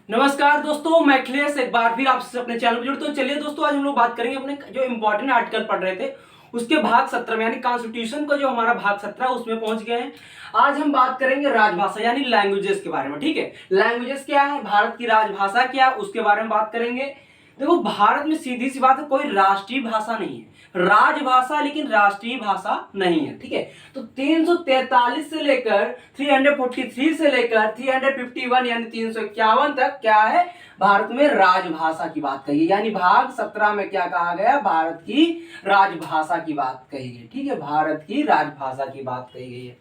नमस्कार दोस्तों, मैं अखिलेश एक बार फिर आपसे अपने चैनल पर जुड़ता हूं। चलिए दोस्तों, आज हम लोग बात करेंगे अपने जो इंपॉर्टेंट आर्टिकल पढ़ रहे थे उसके भाग 17 में, यानी कॉन्स्टिट्यूशन का जो हमारा भाग 17 उसमें पहुंच गए हैं। आज हम बात करेंगे राजभाषा यानी लैंग्वेजेस के बारे में। ठीक है, लैंग्वेजेस क्या है, भारत की राजभाषा क्या है, उसके बारे में बात करेंगे। देखो, भारत में सीधी सी बात है, कोई राष्ट्रीय भाषा नहीं है, राजभाषा लेकिन राष्ट्रीय भाषा नहीं है। ठीक है, तो 343 से लेकर 343 से लेकर 351 यानी 351 तक क्या है, भारत में राजभाषा की बात कही है। यानी भाग 17 में क्या कहा गया, भारत की राजभाषा की बात कही गई। ठीक है, भारत की राजभाषा की बात कही गई है।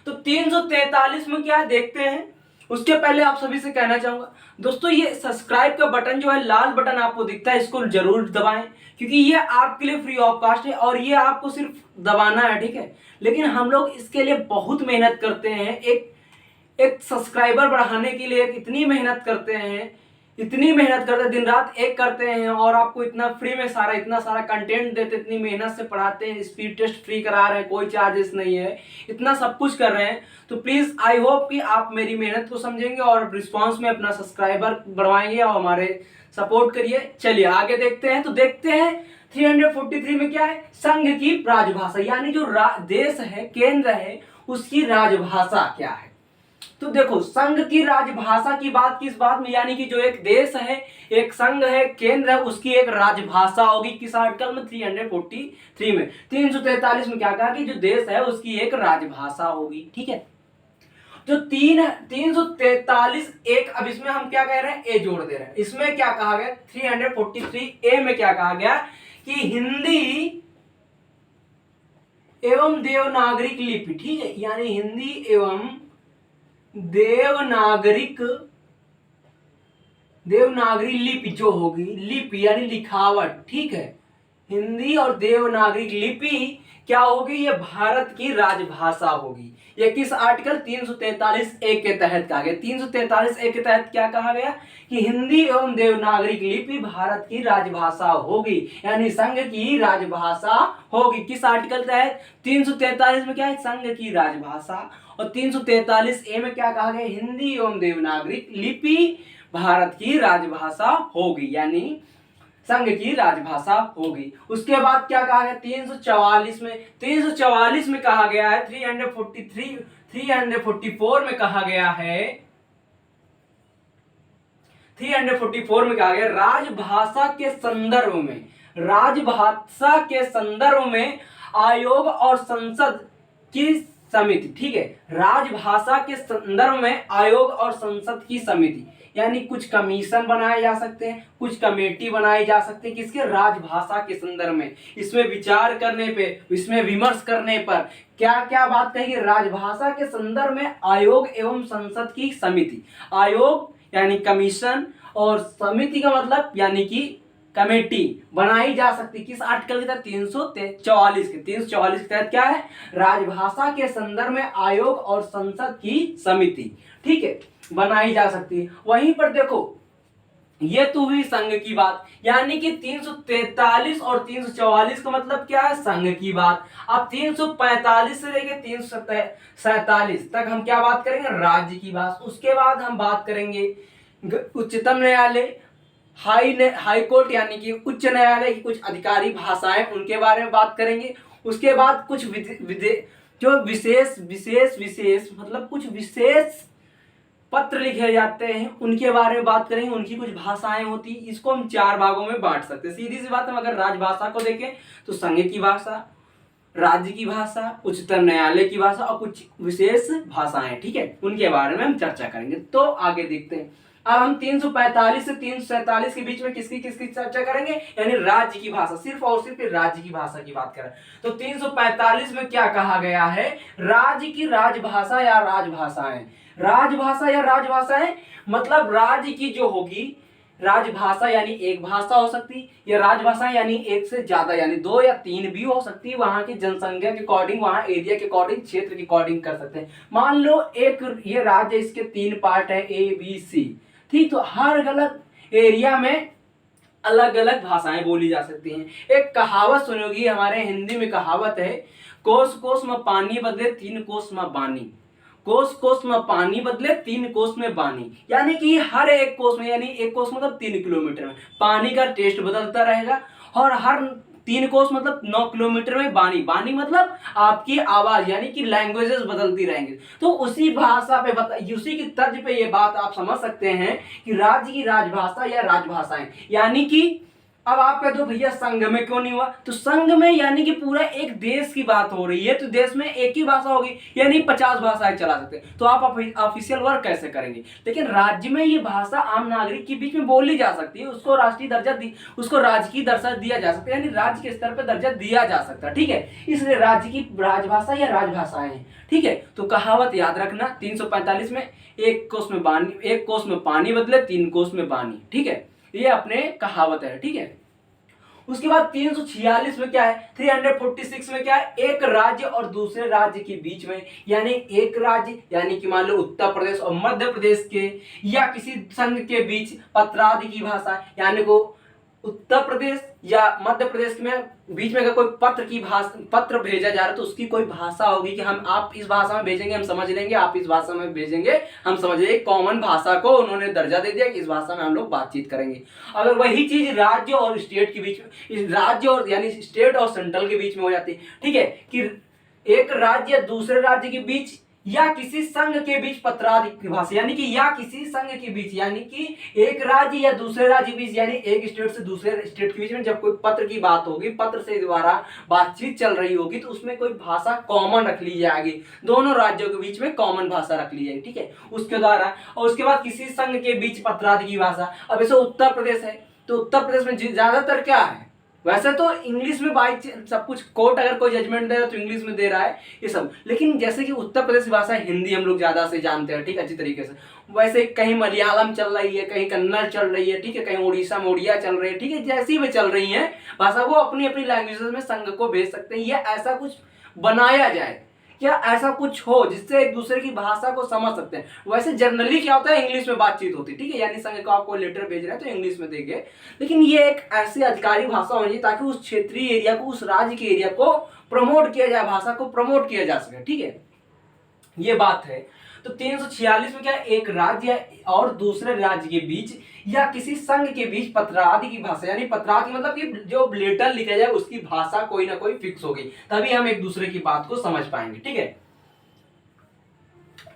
तो 343 में क्या देखते हैं। उसके पहले आप सभी से कहना चाहूंगा दोस्तों, ये सब्सक्राइब का बटन जो है, लाल बटन आपको दिखता है, इसको जरूर दबाएं, क्योंकि ये आपके लिए फ्री ऑफ कॉस्ट है और ये आपको सिर्फ दबाना है। ठीक है, लेकिन हम लोग इसके लिए बहुत मेहनत करते हैं। एक सब्सक्राइबर बढ़ाने के लिए इतनी मेहनत करते हैं, इतनी मेहनत करते हैं, दिन रात एक करते हैं और आपको इतना फ्री में इतना सारा कंटेंट देते, इतनी मेहनत से पढ़ाते हैं, स्पीड टेस्ट फ्री करा रहे हैं, कोई चार्जेस नहीं है, इतना सब कुछ कर रहे हैं। तो प्लीज आई होप कि आप मेरी मेहनत को समझेंगे और रिस्पॉन्स में अपना सब्सक्राइबर बढ़वाएंगे और हमारे सपोर्ट करिए। चलिए आगे देखते हैं। तो देखते हैं 343 में क्या है, संघ की राजभाषा, यानी जो देश है, केंद्र है, उसकी राजभाषा क्या है। तो देखो, संघ की राजभाषा की बात किस बात में, यानी कि जो एक देश है, एक संघ है, केंद्र है, उसकी एक राजभाषा होगी। किस आर्टिकल में, 343 में। 343 में क्या कहा कि जो देश है उसकी एक राजभाषा होगी। ठीक है, जो 343 एक, अब इसमें हम क्या कह रहे हैं, ए जोड़ दे रहे हैं। इसमें क्या कहा गया, 343 ए में क्या कहा गया कि हिंदी एवं देवनागरिक लिपि। ठीक है, यानी हिंदी एवं देवनागरी लिपि जो होगी, लिपि यानी लिखावट। ठीक है, हिंदी और देवनागरी लिपि क्या होगी, ये भारत की राजभाषा होगी। ये किस आर्टिकल, 343 ए के तहत कहा गया। 343 ए के तहत क्या कहा गया कि हिंदी एवं देवनागरी लिपि भारत की राजभाषा होगी, यानी संघ की राजभाषा होगी। किस आर्टिकल तहत, 343 में क्या है, संघ की राजभाषा, और 343 ए में क्या कहा गया, हिंदी एवं देवनागरी लिपि भारत की राजभाषा होगी, यानी संघ की राजभाषा होगी। उसके बाद क्या कहा गया, 344 में कहा गया है, 344 में कहा गया है, 344 में कहा गया, राजभाषा के संदर्भ में आयोग और संसद की समिति। ठीक है, राजभाषा के संदर्भ में आयोग और संसद की समिति, यानी कुछ कमीशन बनाए जा सकते हैं, कुछ कमेटी बनाई जा सकती है, किसके, राजभाषा के संदर्भ में। इसमें विचार करने पे, इसमें विमर्श करने पर क्या क्या बात कहेगी, राजभाषा के संदर्भ में आयोग एवं संसद की समिति। आयोग यानी कमीशन और समिति का मतलब यानी कि कमेटी बनाई जा सकती। किस आर्टिकल के तहत, 344 के तहत क्या है, राजभाषा के संदर्भ में आयोग और संसद की समिति। ठीक है, बनाई जा सकती है। वहीं पर देखो, ये तो हुई संघ की बात, यानी कि 343 और 344 का मतलब क्या है, संघ की बात। अब 345 से लेकर 347 तक हम क्या बात करेंगे, राज्य की बात। उसके बाद हम बात करेंगे उच्चतम न्यायालय, हाई कोर्ट यानी कि उच्च न्यायालय की कुछ अधिकारी भाषाएं, उनके बारे में बात करेंगे। उसके बाद कुछ जो विशेष मतलब कुछ विशेष पत्र लिखे जाते हैं, उनके बारे में बात करेंगे। उनकी कुछ भाषाएं होती, इसको हम 4 भागों में बांट सकते हैं। सीधी सी बात है, अगर राजभाषा को देखें तो संघ की भाषा, राज्य की भाषा, उच्चतम न्यायालय की भाषा और कुछ विशेष भाषाएं। ठीक है, उनके बारे में हम चर्चा करेंगे। तो आगे देखते हैं। अब हम 345 से 347 के बीच में किसकी चर्चा करेंगे, यानी राज्य की भाषा, सिर्फ और सिर्फ राज्य की भाषा की बात करें। तो 345 में क्या कहा गया है, राज्य की राजभाषा या राजभाषाएं। राजभाषा या राजभाषाएं मतलब राज्य की जो होगी राजभाषा, यानी एक भाषा हो सकती, या राजभाषा यानी एक से ज्यादा, यानी 2 या 3 भी हो सकती है। वहां की जनसंख्या के अकॉर्डिंग, वहां एरिया के अकॉर्डिंग, क्षेत्र के अकॉर्डिंग कर सकते हैं। मान लो एक ये राज्य, इसके 3 पार्ट है, ABC। ठीक, तो हर अलग एरिया में अलग अलग भाषाएं बोली जा सकती हैं। एक कहावत सुनी होगी, हमारे हिंदी में कहावत है, कोस कोस में पानी बदले 3 कोस में बानी। कोस कोस में पानी बदले 3 कोस में बानी, यानी कि हर एक कोस में, यानी एक कोस मतलब 3 किलोमीटर में पानी का टेस्ट बदलता रहेगा, और हर 3 कोस मतलब 9 किलोमीटर में बानी, बानी मतलब आपकी आवाज, यानी कि लैंग्वेजेस बदलती रहेंगी। तो उसी भाषा पे उसी की तर्ज पे ये बात आप समझ सकते हैं कि राज्य की राजभाषा या राजभाषाएं, यानी कि अब आप कहते हो भैया संघ में क्यों नहीं हुआ, तो संघ में यानी कि पूरा एक देश की बात हो रही है, तो देश में एक ही भाषा होगी, यानी 50 भाषाएं चला सकते हैं, तो आप ऑफिशियल वर्क कैसे करेंगे। लेकिन राज्य में ये भाषा आम नागरिक के बीच में बोली जा सकती है, उसको राष्ट्रीय दर्जा उसको राजकीय दर्जा दिया जा सकता है, यानी राज्य के स्तर पर दर्जा दिया जा सकता है, ठीक है। इसलिए राज्य की राजभाषा या राजभाषाएं, ठीक है। तो कहावत याद रखना 345 में, एक कोस में पानी बदले 3 कोस में बानी, ठीक है, ये अपने कहावत है, ठीक है। उसके बाद 346 में क्या है, 346 में क्या है, एक राज्य और दूसरे राज्य के बीच में, यानी एक राज्य यानी कि मान लो उत्तर प्रदेश और मध्य प्रदेश के या किसी संघ के बीच पत्रादि की भाषा, यानी को उत्तर प्रदेश या मध्य प्रदेश में बीच में अगर कोई पत्र भेजा जा रहा है, तो उसकी कोई भाषा होगी कि आप इस भाषा में भेजेंगे हम समझ लेंगे, आप इस भाषा में भेजेंगे हम समझ लेंगे। कॉमन भाषा को उन्होंने दर्जा दे दिया कि इस भाषा में हम लोग बातचीत करेंगे। अगर वही चीज राज्य और स्टेट के बीच में, राज्य और यानी स्टेट और सेंट्रल के बीच में हो जाती है, ठीक है, कि एक राज्य दूसरे राज्य के बीच या किसी संघ के बीच पत्रादि की भाषा, यानी कि या किसी संघ के बीच, यानी कि एक राज्य या दूसरे राज्य के बीच, यानी एक स्टेट से दूसरे स्टेट के बीच में जब कोई पत्र की बात होगी, पत्र से द्वारा बातचीत चल रही होगी, तो उसमें कोई भाषा कॉमन रख ली जाएगी, दोनों राज्यों के बीच में कॉमन भाषा रख ली जाएगी, ठीक है, उसके द्वारा। और उसके बाद किसी संघ के बीच पत्रादि की भाषा, अब ऐसे उत्तर प्रदेश है, तो उत्तर प्रदेश में ज्यादातर क्या है, वैसे तो इंग्लिश में बाई सब कुछ, कोर्ट अगर कोई जजमेंट दे रहा है तो इंग्लिश में दे रहा है ये सब, लेकिन जैसे कि उत्तर प्रदेश की भाषा हिंदी हम लोग ज्यादा से जानते हैं, ठीक अच्छी तरीके से। वैसे कहीं मलयालम चल रही है, कहीं कन्नड़ चल रही है, ठीक है, कहीं उड़ीसा में उड़िया चल रही है, ठीक है, जैसी भी चल रही है भाषा, वो अपनी अपनी लैंग्वेजेस में संघ को भेज सकते हैं, या ऐसा कुछ बनाया जाए, क्या ऐसा कुछ हो जिससे एक दूसरे की भाषा को समझ सकते हैं। वैसे जनरली क्या होता है, इंग्लिश में बातचीत होती है, ठीक है, यानी संघ को आपको लेटर भेज रहा है तो इंग्लिश में देंगे, लेकिन ये एक ऐसी अधिकारी भाषा होनी चाहिए ताकि उस क्षेत्रीय एरिया को, उस राज्य के एरिया को प्रमोट किया जाए, भाषा को प्रमोट किया जा सके, ठीक है, ये बात है। तो 346 में क्या, एक राज्य और दूसरे राज्य के बीच या किसी संघ के बीच पत्रादि की भाषा, यानी पत्रादि मतलब कि जो लेटर लिखा जाए उसकी भाषा कोई ना कोई फिक्स होगी, तभी हम एक दूसरे की बात को समझ पाएंगे, ठीक है।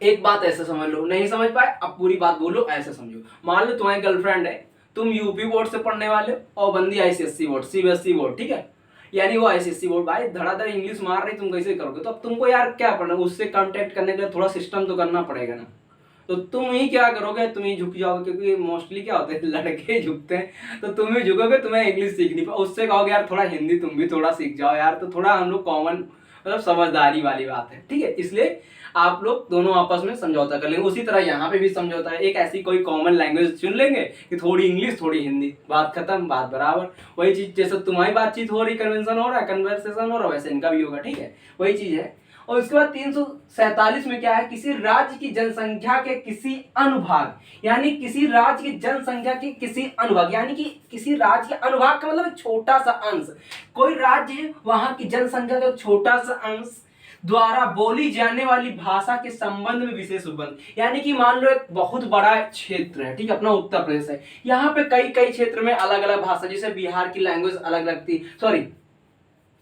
एक बात ऐसे समझ लो, नहीं समझ पाए अब पूरी बात बोलो, ऐसे समझो। मान लो तुम्हारी गर्लफ्रेंड है, तुम यूपी बोर्ड से पढ़ने वाले हो और बंदी आईसीएससी बोर्ड, सीबीएसई बोर्ड, ठीक है, यानी वो आईसीएससी बोर्ड, भाई धड़ाधड़ इंग्लिश मार रही, तुम कैसे करोगे, तो अब तुमको यार क्या पढ़ना, उससे कांटेक्ट करने के लिए थोड़ा सिस्टम तो करना पड़ेगा ना, तो तुम ही क्या करोगे, तुम ही झुक जाओगे, क्योंकि मोस्टली क्या होते हैं लड़के झुकते हैं, तो तुम ही झुकोगे, तुम्हें इंग्लिश सीखनी पड़े, उससे कहोगे यार थोड़ा हिंदी तुम भी थोड़ा सीख जाओ यार, तो थोड़ा हम लोग कॉमन मतलब समझदारी वाली बात है, ठीक है, इसलिए आप लोग दोनों आपस में समझौता कर लेंगे। उसी तरह यहाँ पे भी समझौता है, एक ऐसी कोई कॉमन लैंग्वेज चुन लेंगे कि थोड़ी इंग्लिश थोड़ी हिंदी, बात खत्म, बात बराबर। वही चीज जैसे तुम्हारी बातचीत हो रही, कन्वेंशन हो रहा है, कन्वर्सेशन हो रहा है, वैसे इनका भी होगा, ठीक है, वही चीज है। और उसके बाद 347 में क्या है, किसी राज्य की जनसंख्या के किसी अनुभाग, यानी किसी राज्य की जनसंख्या के किसी अनुभाग, यानी कि किसी राज्य के अनुभाग का मतलब एक छोटा सा अंश, कोई राज्य वहां की जनसंख्या का छोटा सा अंश द्वारा बोली जाने वाली भाषा के संबंध में विशेष उपबंध, यानी कि मान लो एक बहुत बड़ा क्षेत्र है, ठीक है, अपना उत्तर प्रदेश है, यहाँ पे कई कई क्षेत्र में अलग अलग भाषा, जैसे बिहार की लैंग्वेज अलग लगती, सॉरी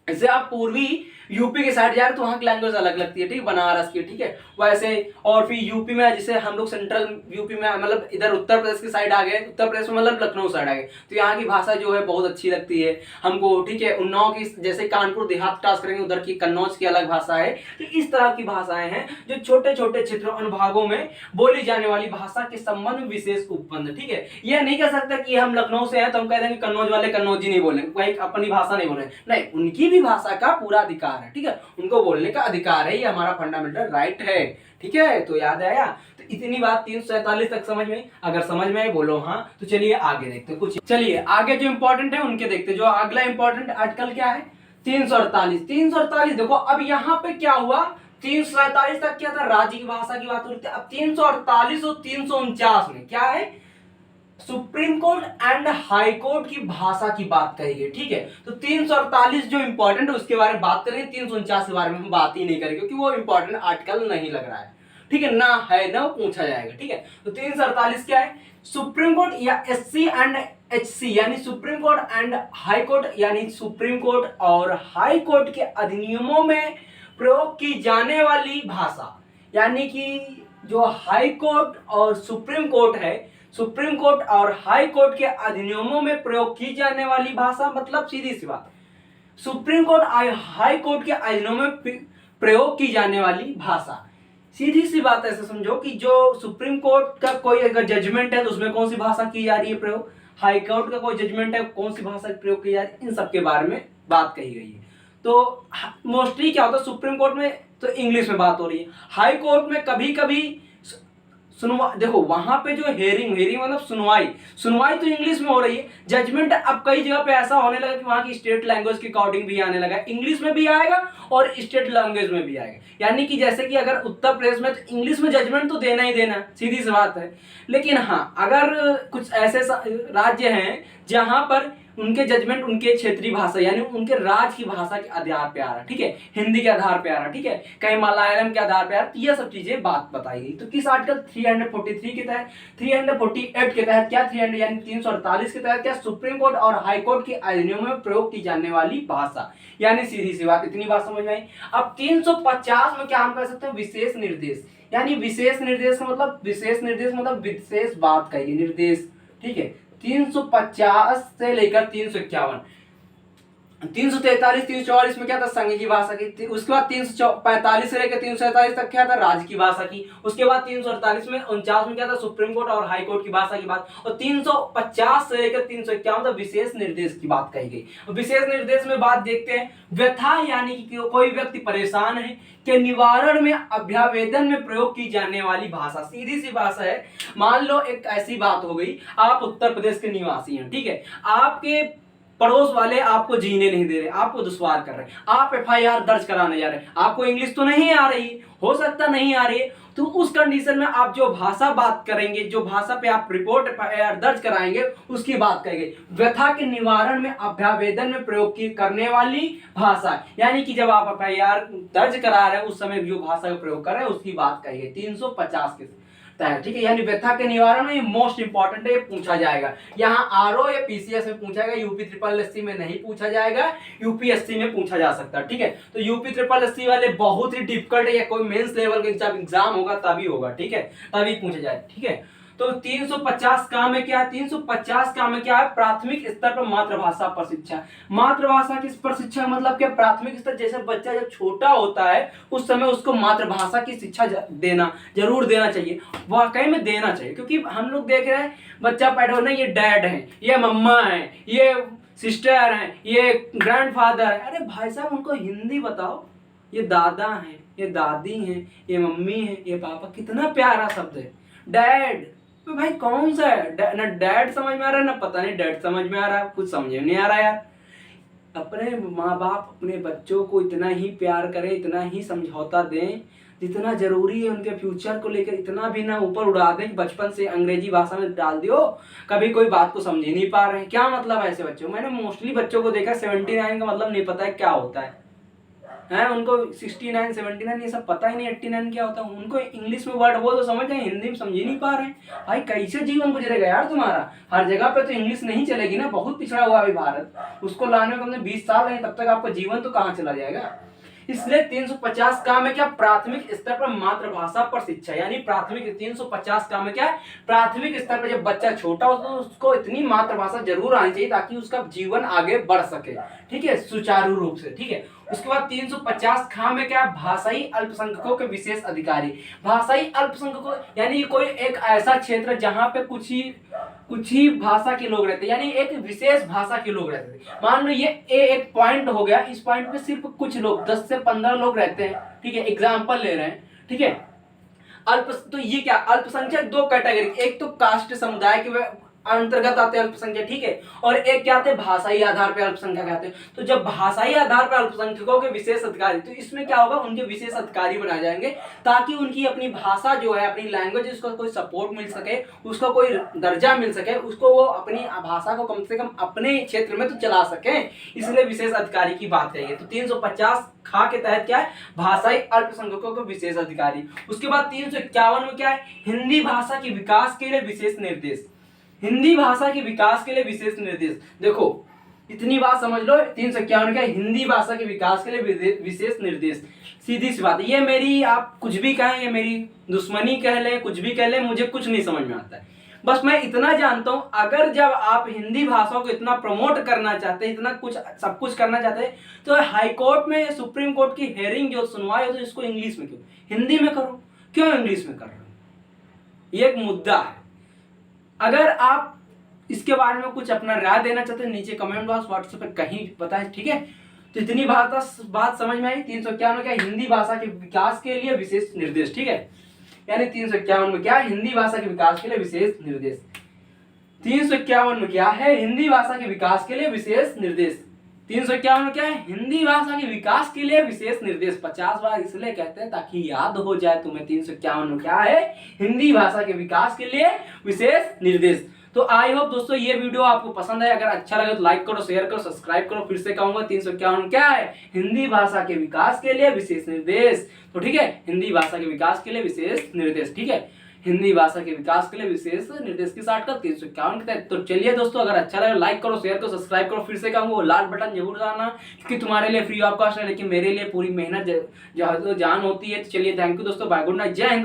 जैसे आप पूर्वी यूपी के साइड जा रहे तो वहाँ की लैंग्वेज अलग लगती है, ठीक है, बनारस की, ठीक है, वैसे और फिर यूपी में जैसे हम लोग सेंट्रल यूपी में मतलब इधर उत्तर प्रदेश की साइड आ गए, उत्तर प्रदेश में मतलब लखनऊ साइड आ गए, तो यहाँ की भाषा जो है बहुत अच्छी लगती है हमको, ठीक है, उन्नाव की जैसे कानपुर देहात टास करेंगे उधर की कन्नौज की अलग भाषा है, तो इस तरह की भाषाएं हैं जो छोटे छोटे क्षेत्रों अनुभागों में बोली जाने वाली भाषा के संबंध में विशेष उपबंध, ठीक है। यह नहीं कह सकता कि हम लखनऊ से हैं तो हम कह देंगे कन्नौज वाले कन्नौजी नहीं बोलेंगे, वही अपनी भाषा नहीं बोलेंगे, नहीं, उनकी भी भाषा का पूरा अधिकार है, ठीक है, उनको बोलने का अधिकार है, ये हमारा फंडामेंटल राइट है, ठीक है, तो याद आया। तो इतनी बात 347 तक समझ में, अगर समझ में बोलो हाँ, तो चलिए आगे देखते हैं कुछ, चलिए आगे जो इंपॉर्टेंट है उनके देखते हैं। जो अगला इंपॉर्टेंट आर्टिकल क्या है, 348 देखो, अब यहाँ पे क्या हुआ, 347 तक क्या था, राज्य की भाषा की बात होती है, अब 348 और 349 में क्या है, supreme court and high court की भाषा की बात करेंगे, ठीक है। तो 348 जो इंपॉर्टेंट है उसके बारे में बात करेंगे, 349 के बारे में हम बात ही नहीं करेंगे क्योंकि वो इंपॉर्टेंट आर्टिकल नहीं लग रहा है। ठीक है, ना है ना पूछा जाएगा। ठीक है, तो 348 क्या है, सुप्रीम कोर्ट या एससी एंड एचसी यानी supreme court and high court यानी सुप्रीम कोर्ट और हाई कोर्ट के अधिनियमों में प्रयोग की जाने वाली भाषा, यानी कि जो हाई कोर्ट और सुप्रीम कोर्ट है, सुप्रीम कोर्ट और हाई कोर्ट के अधिनियमों में प्रयोग की जाने वाली भाषा, मतलब सीधी सी बात, सुप्रीम कोर्ट और हाई कोर्ट के अधिनियमों में प्रयोग की जाने वाली भाषा। सीधी सी बात ऐसे समझो कि जो सुप्रीम कोर्ट का कोई अगर जजमेंट है तो उसमें कौन सी भाषा की जा रही है प्रयोग, हाई कोर्ट का कोई जजमेंट है कौन सी भाषा प्रयोग की जा रही है, इन सब के बारे में बात कही गई है। तो मोस्टली क्या होता है, सुप्रीम कोर्ट में तो इंग्लिश में बात हो रही है, हाई कोर्ट में कभी कभी सुनवा, देखो वहां पे जो हेयरिंग मतलब सुनवाई तो इंग्लिश में हो रही है, जजमेंट अब कई जगह पे ऐसा होने लगा कि वहां की स्टेट लैंग्वेज के अकॉर्डिंग भी आने लगा, इंग्लिश में भी आएगा और स्टेट लैंग्वेज में भी आएगा। यानी कि जैसे कि अगर उत्तर प्रदेश में तो इंग्लिश में जजमेंट तो देना ही देना, सीधी सी बात है। लेकिन हाँ, अगर कुछ ऐसे राज्य हैं जहां पर उनके जजमेंट उनके क्षेत्रीय भाषा यानी उनके राज्य की भाषा के आधार पे आ रहा है, ठीक है, हिंदी के आधार पे आ रहा है, ठीक है, कहीं मलयालम के आधार पे आ रहा है, तो ये सब चीजें बात बताई गई। तो किस आर्टिकल 343 के तहत, 348 के तहत क्या, 300 यानी 348 के तहत क्या, सुप्रीम कोर्ट और हाई कोर्ट के अधिनियमों में प्रयोग की जाने वाली भाषा, यानी सीधी सी बात, इतनी बात समझ में आई। अब 350 में क्या हम कर सकते हैं, विशेष निर्देश, यानी विशेष निर्देश का मतलब, विशेष निर्देश मतलब विशेष बात का ये निर्देश, ठीक है। 350 से लेकर 351, 343, 344 में क्या था, संघ की भाषा की, उसके बाद 345 से लेकर 347 तक क्या था, राज्य की भाषा की, उसके बाद 348 में 49 में क्या था, सुप्रीम कोर्ट और हाई कोर्ट की भाषा की बात, और 350 से लेकर 351 तक विशेष निर्देश की बात कही गई। विशेष निर्देश में बात देखते हैं, व्यथा यानी कि कोई व्यक्ति परेशान है के निवारण में अभ्यावेदन में प्रयोग की जाने वाली भाषा, सीधी सी भाषा है। मान लो एक ऐसी बात हो गई, आप उत्तर प्रदेश के निवासी हैं, ठीक है, आपके पड़ोस वाले आपको जीने नहीं दे रहे, आपको दुश्वार कर रहे हैं, आप एफआईआर दर्ज कराने जा रहे हैं, आपको इंग्लिश तो नहीं आ रही, हो सकता नहीं आ रही है, तो उस कंडीशन में आप जो भाषा बात करेंगे, जो भाषा पे आप रिपोर्ट एफआईआर दर्ज कराएंगे, उसकी बात करेंगे। व्यथा के निवारण में अभ्यावेदन में प्रयोग की करने वाली भाषा, यानी कि जब आप एफआईआर दर्ज करा रहे हैं उस समय जो भाषा का प्रयोग कर रहे हैं उसकी बात करिए। 350 के तहत, ठीक है, यानी व्यथा के निवारण में मोस्ट इंपॉर्टेंट है, ये पूछा जाएगा। यहाँ आरओ या पीसीएस में पूछा जाएगा, यूपी ट्रिपल एससी में नहीं पूछा जाएगा, यूपीएससी में पूछा जा सकता है, ठीक है। तो यूपी ट्रिपल एससी वाले बहुत ही डिफिकल्ट है, या कोई मेंस लेवल का जब एग्जाम होगा तभी होगा, ठीक है, तभी पूछा जाए, ठीक है। तो 350 काम में क्या है, 350 काम में क्या है, प्राथमिक स्तर पर मातृभाषा पर शिक्षा। मातृभाषा की पर शिक्षा मतलब क्या, प्राथमिक स्तर, जैसे बच्चा जब छोटा होता है उस समय उसको मातृभाषा की शिक्षा देना जरूर देना चाहिए, वाकई में देना चाहिए, क्योंकि हम लोग देख रहे हैं बच्चा पैदा होना, ये डैड है, ये मम्मा है, ये सिस्टर है, ये ग्रैंडफादर है, अरे भाई साहब उनको हिंदी बताओ, ये दादा है, ये दादी है, ये मम्मी है, ये पापा, कितना प्यारा शब्द है डैड। तो भाई कौन सा है, ना डैड समझ में आ रहा है, ना पता नहीं डैड समझ में आ रहा है, कुछ समझ में नहीं आ रहा यार। अपने माँ बाप अपने बच्चों को इतना ही प्यार करें, इतना ही समझौता दें जितना जरूरी है उनके फ्यूचर को लेकर, इतना भी ना ऊपर उड़ा दें कि बचपन से अंग्रेजी भाषा में डाल दियो, कभी कोई बात को समझ ही नहीं पा रहे हैं। क्या मतलब है ऐसे बच्चों, मैंने मोस्टली बच्चों को देखा 79 का मतलब नहीं पता है क्या होता है, उनको 69, 79 ये सब पता ही नहीं, 89 क्या होता है, उनको इंग्लिश में वर्ड बोल तो समझ जाए, हिंदी में समझ ही नहीं पा रहे हैं। भाई कैसे जीवन गुजरेगा यार तुम्हारा, हर जगह पे तो इंग्लिश नहीं चलेगी ना, बहुत पिछड़ा हुआ अभी भारत, उसको लाने में कम से 20 साल है, तब तक आपका जीवन तो कहाँ चला जाएगा। इसलिए 350 काम में क्या, प्राथमिक स्तर पर मातृभाषा पर शिक्षा, यानी प्राथमिक 350 काम में क्या है, प्राथमिक स्तर पर जब बच्चा छोटा हो तो उसको इतनी मातृभाषा जरूर आनी चाहिए ताकि उसका जीवन आगे बढ़ सके, ठीक है, सुचारू रूप से, ठीक है। उसके बाद 350 खा में क्या, भाषाई अल्पसंख्यकों के विशेष अधिकारी। भाषाई अल्पसंख्यकों यानी कोई एक ऐसा क्षेत्र जहां पे कुछ ही भाषा के लोग रहते हैं, यानी एक विशेष भाषा के लोग रहते हैं। मान लो ये एक पॉइंट हो गया, इस पॉइंट पे सिर्फ कुछ लोग 10 से 15 लोग रहते हैं, ठीक है, एग्जाम्पल ले रहे हैं, ठीक है। तो ये क्या, अल्पसंख्यक दो कैटेगरी, एक तो कास्ट समुदाय के अंतर्गत आते हैं अल्पसंख्यक, ठीक है। और एक क्या आते हैं, भाषाई आधार पे अल्पसंख्यक आते हैं। तो जब भाषाई आधार पे अल्पसंख्यकों के विशेष अधिकारी, तो इसमें क्या होगा, उनके विशेष अधिकारी बनाए जाएंगे ताकि उनकी अपनी भाषा जो है, अपनी लैंग्वेज, उसको कोई सपोर्ट मिल सके, उसको कोई दर्जा मिल सके, उसको वो अपनी भाषा को कम से कम अपने क्षेत्र में तो चला सके, इसलिए विशेष अधिकारी की बात करिए। तो 350 खा के तहत क्या है, भाषाई अल्पसंख्यकों को विशेष अधिकारी। उसके बाद 351 में क्या है, हिंदी भाषा के विकास के लिए विशेष निर्देश। हिंदी भाषा के विकास के लिए विशेष निर्देश, देखो इतनी बात समझ लो, 351 क्या, हिंदी भाषा के विकास के लिए विशेष निर्देश। सीधी सी बात है, ये मेरी, आप कुछ भी कहें, ये मेरी दुश्मनी कह ले, कुछ भी कह ले, मुझे कुछ नहीं समझ में आता है। बस मैं इतना जानता हूं, अगर जब आप हिंदी भाषा को इतना प्रमोट करना चाहते हैं, इतना कुछ सब कुछ करना चाहते हैं, तो हाई कोर्ट में, सुप्रीम कोर्ट की हेयरिंग जो सुनवाई हो, तो इसको इंग्लिश में क्यों, हिंदी में करो, क्यों इंग्लिश में कर रहे हो, ये एक मुद्दा है। अगर आप इसके बारे में कुछ अपना राय देना चाहते हैं, नीचे कमेंट बॉक्स, व्हाट्सएप पे कहीं बताएं, ठीक है। तो इतनी बात समझ में आई। 351 क्या, हिंदी भाषा के विकास के लिए विशेष निर्देश, ठीक है। यानी 351 में क्या है, हिंदी भाषा के विकास के लिए विशेष निर्देश। 351 में क्या है, हिंदी भाषा के विकास के लिए विशेष निर्देश। 351 में क्या है, हिंदी भाषा के विकास के लिए विशेष निर्देश। 50 बार इसलिए कहते हैं ताकि याद हो जाए तुम्हें। 351 में क्या है, हिंदी भाषा के विकास के लिए विशेष निर्देश। तो आई होप दोस्तों ये वीडियो आपको पसंद है, अगर अच्छा लगे तो लाइक करो, शेयर करो, सब्सक्राइब करो। फिर से कहूंगा 351 क्या है, हिंदी भाषा के विकास के लिए विशेष निर्देश। तो ठीक है, हिंदी भाषा के विकास के लिए विशेष निर्देश, ठीक है, हिंदी भाषा के विकास के लिए विशेष निर्देश की शॉर्टकट 351 के तहत। तो चलिए दोस्तों, अगर अच्छा लगे लाइक करो, शेयर करो, सब्सक्राइब करो। फिर से कहूंगा वो लाल बटन जरूर दबाना, क्योंकि तुम्हारे लिए फ्री ऑफ कॉस्ट है, लेकिन मेरे लिए पूरी मेहनत जान होती है। तो चलिए, थैंक यू दोस्तों, बाय, गुड नाइट, जय हिंद।